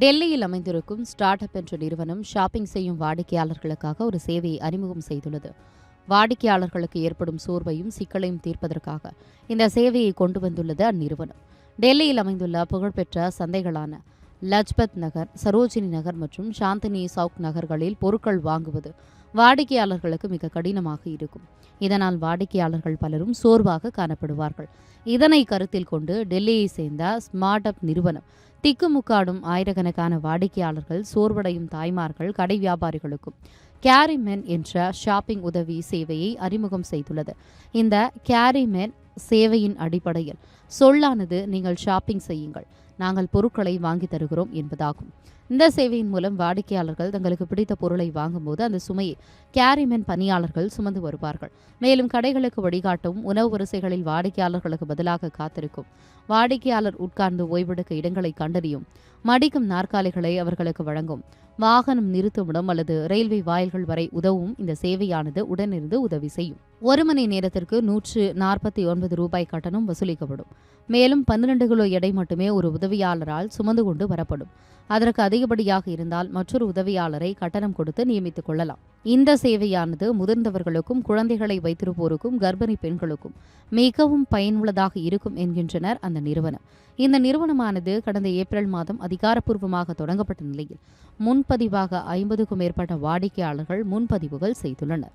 டெல்லியில் அமைந்திருக்கும் start up என்ற நிறுவனம் ஷாப்பிங் செய்யும் வாடிக்கையாளர்களுக்காக ஒரு சேவையை அறிமுகம் செய்துள்ளது. வாடிக்கையாளர்களுக்கு ஏற்படும் சோர்வையும் சிக்கலையும் தீர்ப்பதற்காக இந்த சேவையை கொண்டு வந்துள்ளது அந்நிறுவனம். டெல்லியில் அமைந்துள்ள புகழ்பெற்ற சந்தைகளான லஜ்பத் நகர், சரோஜினி நகர் மற்றும் சாந்தினி சவுக் நகர்களில் பொருட்கள் வாங்குவது வாடிக்கையாளர்களுக்கு மிக கடினமாக இருக்கும். இதனால் வாடிக்கையாளர்கள் பலரும் சோர்வாக காணப்படுவார்கள். இதனை கருத்தில் கொண்டு டெல்லியை சேர்ந்த ஸ்மார்ட் அப் நிறுவனம் திக்குமுக்காடும் ஆயிரக்கணக்கான வாடிக்கையாளர்கள், சோர்வடையும் தாய்மார்கள், கடை வியாபாரிகளுக்கும் கேரிமென் என்ற ஷாப்பிங் உதவி சேவையை அறிமுகம் செய்துள்ளது. இந்த கேரிமென் சேவையின் அடிப்படையில் சொல்லானது நீங்கள் ஷாப்பிங் செய்யுங்கள், நாங்கள் பொருட்களை வாங்கி தருகிறோம் என்பதாகும். இந்த சேவையின் மூலம் வாடிக்கையாளர்கள் தங்களுக்கு பிடித்த பொருளை வாங்கும்போது அந்த சுமையை கேரிமென் பணியாளர்கள் சுமந்து வருவார்கள். மேலும் கடைகளுக்கு வழிகாட்டவும், உணவு வரிசைகளில் வாடிக்கையாளர்களுக்கு பதிலாக காத்திருக்கும், வாடிக்கையாளர் உட்கார்ந்து ஓய்வெடுக்க இடங்களை கண்டறியும், மடிக்கும் நாற்காலிகளை அவர்களுக்கு வழங்கும், வாகனம் நிறுத்துமிடம் அல்லது ரயில்வே வாயில்கள் வரை உதவும் இந்த சேவையானது உடனிருந்து உதவி செய்யும். ஒரு மணி நேரத்திற்கு ரூபாய் கட்டணம் வசூலிக்கப்படும். மேலும் 12 கிலோ எடை மட்டுமே ஒரு உதவியாளரால் சுமந்து கொண்டு வரப்படும். அதற்கு அதிகப்படியாக இருந்தால் மற்றொரு உதவியாளரை கட்டணம் கொடுத்து நியமித்துக் கொள்ளலாம். இந்த சேவையானது முதிர்ந்தவர்களுக்கும், குழந்தைகளை வைத்திருப்போருக்கும், கர்ப்பிணி பெண்களுக்கும் மிகவும் பயனுள்ளதாக இருக்கும் என்கின்றனர் அந்த நிறுவனம். இந்த நிறுவனமானது கடந்த ஏப்ரல் மாதம் அதிகாரப்பூர்வமாக தொடங்கப்பட்ட நிலையில் முன்பதிவாக 50க்கும் மேற்பட்ட வாடிக்கையாளர்கள் முன்பதிவுகள் செய்துள்ளனர்.